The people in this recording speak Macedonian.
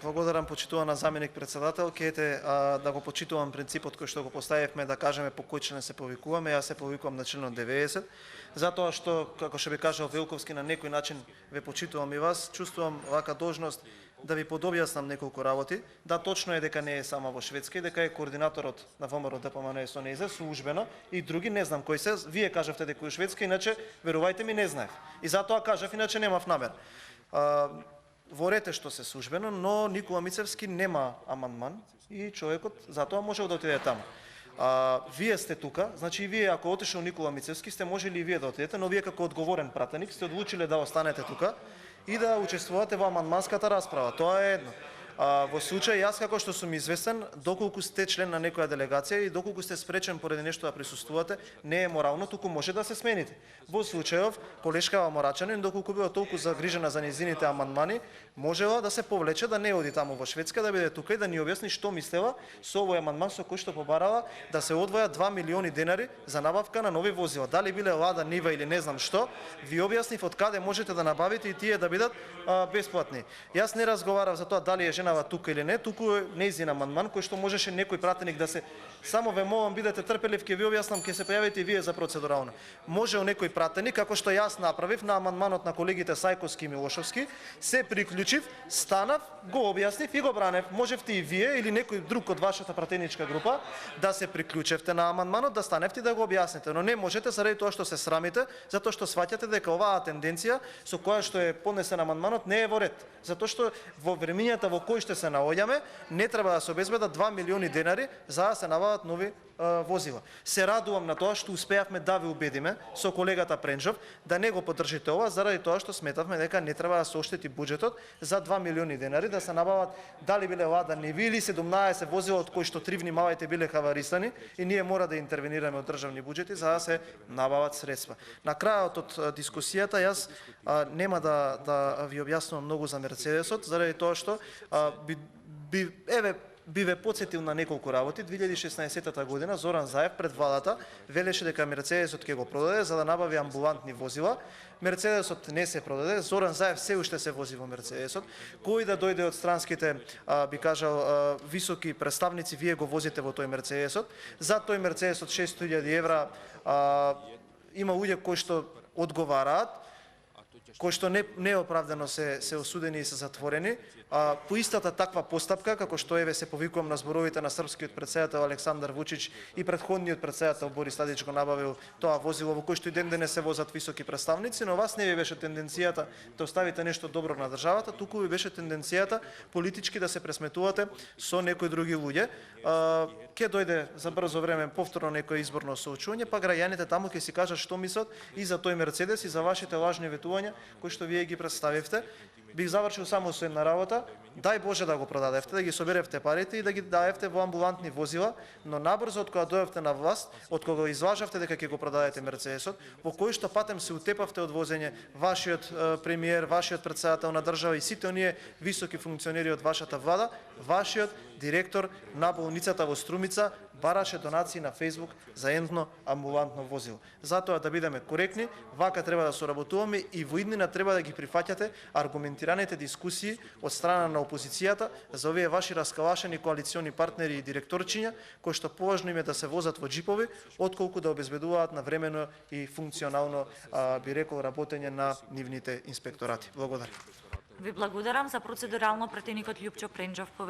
Благодарам, почитувана заменик председател. Кете да го почитувам принципот кој што го поставивме, да кажеме по кој член се повикуваме. Јас се повикувам на членот 90, затоа што, како што би кажал Велковски, на некој начин ве почитувам и вас, чувствувам вака должност да ви подобјаснам неколку работи. Да, точно е дека не е само во Шведска и дека е координаторот на ВМРО ДПМН СОНЕЗ службено и други не знам кои се. Вие кажавте дека е Шведска, иначе верувајте ми не знаев. И затоа кажав, иначе немав намер. Ворете што се службено, но Никола Мицевски нема амандман и човекот затоа можел да отиде таму. Вие сте тука, значи и вие ако отишол Никола Мицевски сте можели и вие да отидете, но вие како одговорен пратеник сте одлучиле да останете тука и да учествувате во амандманската расправа. Тоа е едно. Во случај, јас како што сум известен, доколку сте член на некоја делегација и доколку сте спречен поради нешто да присуствувате, не е морално, туку може да се смените. Во случајов, колешкава Морачанин, доколку била толку загрижена за незините амандмани, можела да се повлече, да не оди таму во Шведска, да биде тука и да ни објасни што мислела со овој амандман со кој што побарала да се одвојат 2 милиони денари за набавка на нови возила. Дали биле Лада, Нива или не знам што, ви објаснив од каде можете да набавите и тие да бидат бесплатни. Јас не разговарав за тоа дали е женава тука или не, туку е нејзин амандман кој што можеше некој пратеник да се само ве молам бидете трпелив, ќе ви објаснам, ќе се појавите и вие за процедурално. Можел некој пратеник, како што јас направив на амандманот на колегите Сајковски и Милошовски, се приклучив, станав, го објаснив и го бранев. Можевте и вие или некој друг од вашата пратеничка група да се приклучевте на амандманот, да станевте и да го објасните, но не можете заради тоа што се срамите, затоа што сваќате дека оваа тенденција со која што е поднесен амандманот не е во ред, затоа што во времињата во кои што се наоѓаме не треба да се обезбедат 2 милиони денари за да се набават нови возила. Се радувам на тоа што успеавме да ви убедиме со колегата Пренџов да не го поддржите ова, заради тоа што сметавме дека не треба да се оштети буџетот за 2 милиони денари да се набават дали биле Лада Ниви или 17 возила од кои што 3 внимавајте биле хаварисани и ние мора да интервенираме од државни буџети за да се набават средства. На крајот од дискусијата јас нема да ви објаснувам многу за Мерцедесот, заради тоа што би ве потсетил на неколку работи. 2016 година Зоран Заев пред владата велеше дека Мерцедесот ќе го продаде за да набави амбулантни возила. Мерцедесот не се продаде, Зоран Заев се уште се вози во Мерцедесот. Кој да дојде од странските, би кажал, високи представници, вие го возите во тој Мерцедесот. За тој Мерцедесот 600.000 евра има луѓе кои што одговараат, кои што неоправдано се осудени и се затворени. По истата таква постапка, како што еве се повикувам на зборовите на српскиот претседател Александар Вучич и претходниот претседател Борис Тадич го набавил тоа возило во кој што и ден денес се возат високи представници, но вас не ви беше тенденцијата да оставите нешто добро на државата, туку ви беше тенденцијата политички да се пресметувате со некои други луѓе. Ке дојде за брзо време повторно некој изборно соочување, па граѓаните таму ќе си кажат што мислат и за тој Мерцедес и за вашите лажни ветувања кои што вие ги представивте. Бих завршил само со една работа. Дај Боже да го продадевте, да ги соберевте парите и да ги даевте во амбулантни возила, но набрзо од кога дојавте на власт, од кога излажавте дека ќе го продадете Мерцедесот, во кој што патем се утепавте од возење, вашиот премиер, вашиот претседател на држава и сите оние високи функционери од вашата влада, вашиот директор на болницата во Струмица бараше донации на Facebook за едно амбулантно возило. Затоа да бидеме коректни, вака треба да соработуваме и во иднина треба да ги прифаќате аргументираните дискусии од страна на опозицијата за овие ваши раскалашени коалициони партнери и директорчиња, кои што поважно им е да се возат во джипови, отколку да обезбедуваат навремено и функционално, би рекол, работење на нивните инспекторати. Благодарам. Ви благодарам. За процедурално пратеникот Љупчо Пренџов.